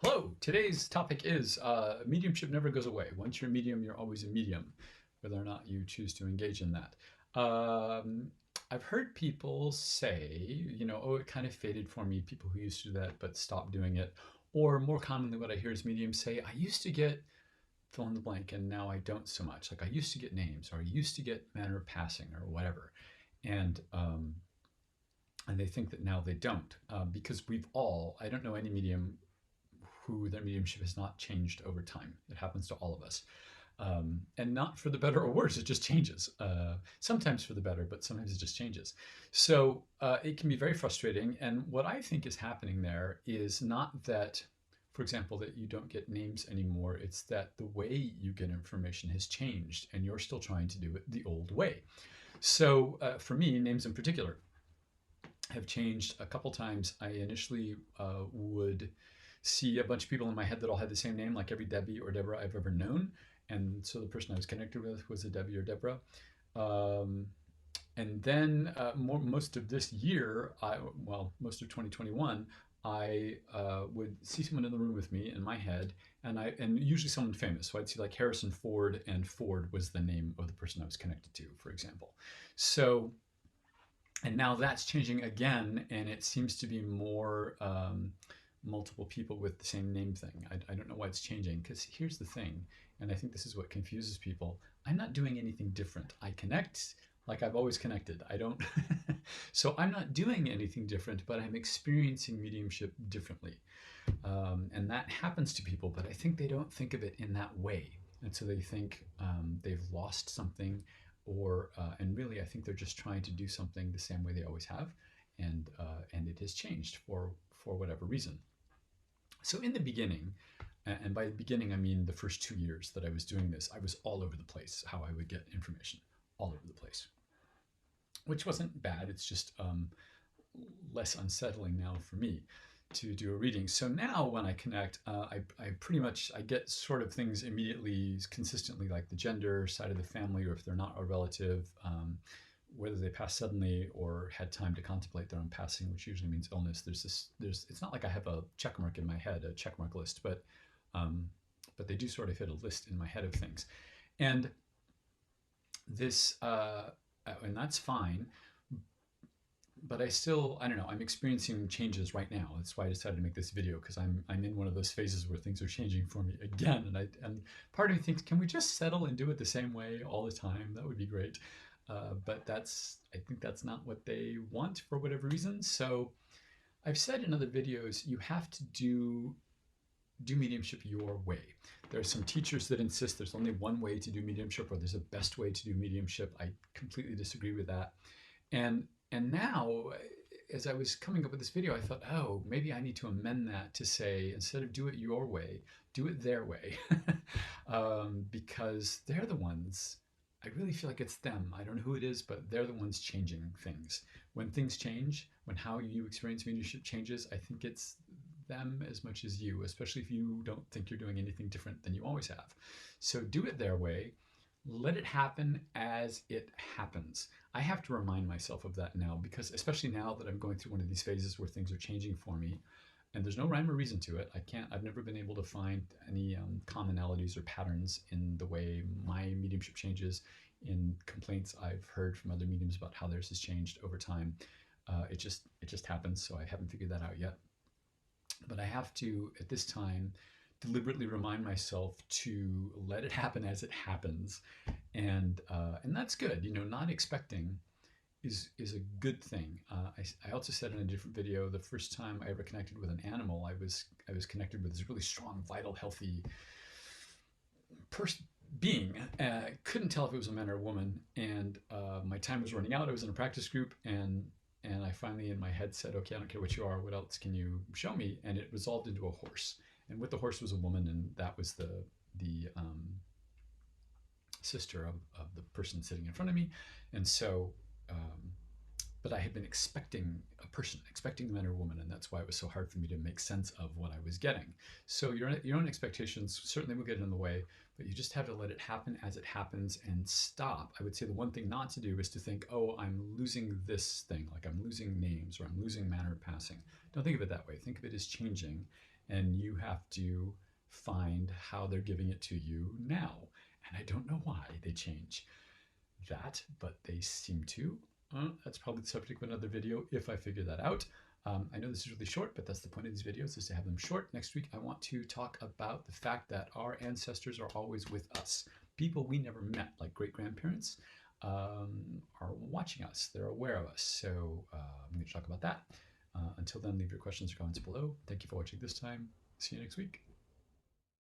Hello, today's topic is mediumship never goes away. Once you're a medium, you're always a medium, whether or not you choose to engage in that. I've heard people say, oh, it kind of faded for me, people who used to do that but stopped doing it. Or more commonly, what I hear is mediums say, I used to get fill in the blank and now I don't so much. Like I used to get names or I used to get manner of passing or whatever. And, um, and they think that now they don't because I don't know any medium who their mediumship has not changed over time. It happens to all of us. And not for the better or worse, it just changes. Sometimes for the better, but sometimes it just changes. So it can be very frustrating. And what I think is happening there is not that, for example, that you don't get names anymore. It's that the way you get information has changed and you're still trying to do it the old way. So for me, names in particular have changed a couple times. I initially would see a bunch of people in my head that all had the same name, like every Debbie or Deborah I've ever known. And so the person I was connected with was a Debbie or Deborah. Um, and then most of this year, most of 2021, I would see someone in the room with me in my head, and usually someone famous. So I'd see like Harrison Ford, and Ford was the name of the person I was connected to, for example. So and now that's changing again, and it seems to be more multiple people with the same name thing. I don't know why it's changing, because here's the thing, and I think this is what confuses people. I'm not doing anything different. I connect like I've always connected. I don't, so I'm not doing anything different, but I'm experiencing mediumship differently. And that happens to people, but I think they don't think of it in that way. And so they think they've lost something, and really, I think they're just trying to do something the same way they always have, and it has changed for whatever reason. So in the beginning, and by the beginning I mean the first 2 years that I was doing this, I was all over the place. How I would get information, all over the place, which wasn't bad. It's just less unsettling now for me to do a reading. So now when I connect, I pretty much I get sort of things immediately, consistently, like the gender, side of the family, or if they're not a relative, whether they passed suddenly or had time to contemplate their own passing, which usually means illness. It's not like I have a check mark in my head, a check mark list, um, but they do sort of hit a list in my head of things, and this, and that's fine, but I don't know, I'm experiencing changes right now. That's why I decided to make this video, because I'm in one of those phases where things are changing for me again, and part of me thinks, can we just settle and do it the same way all the time? That would be great. But I think that's not what they want for whatever reason. So I've said in other videos, you have to do mediumship your way. There are some teachers that insist there's only one way to do mediumship, or there's a best way to do mediumship. I completely disagree with that. And now, as I was coming up with this video, I thought, oh, maybe I need to amend that to say, instead of do it your way, do it their way. Because they're the ones, I really feel like it's them. I don't know who it is, but they're the ones changing things. When things change, when how you experience mediumship changes, I think it's them as much as you, especially if you don't think you're doing anything different than you always have. So do it their way. Let it happen as it happens. I have to remind myself of that now, because especially now that I'm going through one of these phases where things are changing for me, and there's no rhyme or reason to it. I've never been able to find any commonalities or patterns in the way my mediumship changes, in complaints I've heard from other mediums about how theirs has changed over time. It just happens. So I haven't figured that out yet. But I have to, at this time, deliberately remind myself to let it happen as it happens, and that's good. Not expecting is a good thing. I also said in a different video, the first time I ever connected with an animal, I was connected with this really strong, vital, healthy person being. Couldn't tell if it was a man or a woman, and my time was running out. I was in a practice group, and I finally in my head said, okay, I don't care what you are, what else can you show me? And it resolved into a horse, and with the horse was a woman, and that was the sister of the person sitting in front of me. And so um, but I had been expecting a person, expecting a man or woman, and that's why it was so hard for me to make sense of what I was getting. So your own expectations certainly will get in the way, but you just have to let it happen as it happens and stop. I would say the one thing not to do is to think, oh, I'm losing this thing, like I'm losing names or I'm losing manner of passing. Don't think of it that way. Think of it as changing, and you have to find how they're giving it to you now. And I don't know why they change that, but they seem to. That's probably the subject of another video if I figure that out. I know this is really short, but that's the point of these videos, is to have them short. Next week, I want to talk about the fact that our ancestors are always with us. People we never met, like great-grandparents, are watching us. They're aware of us. So I'm going to talk about that. Until then, leave your questions or comments below. Thank you for watching this time. See you next week.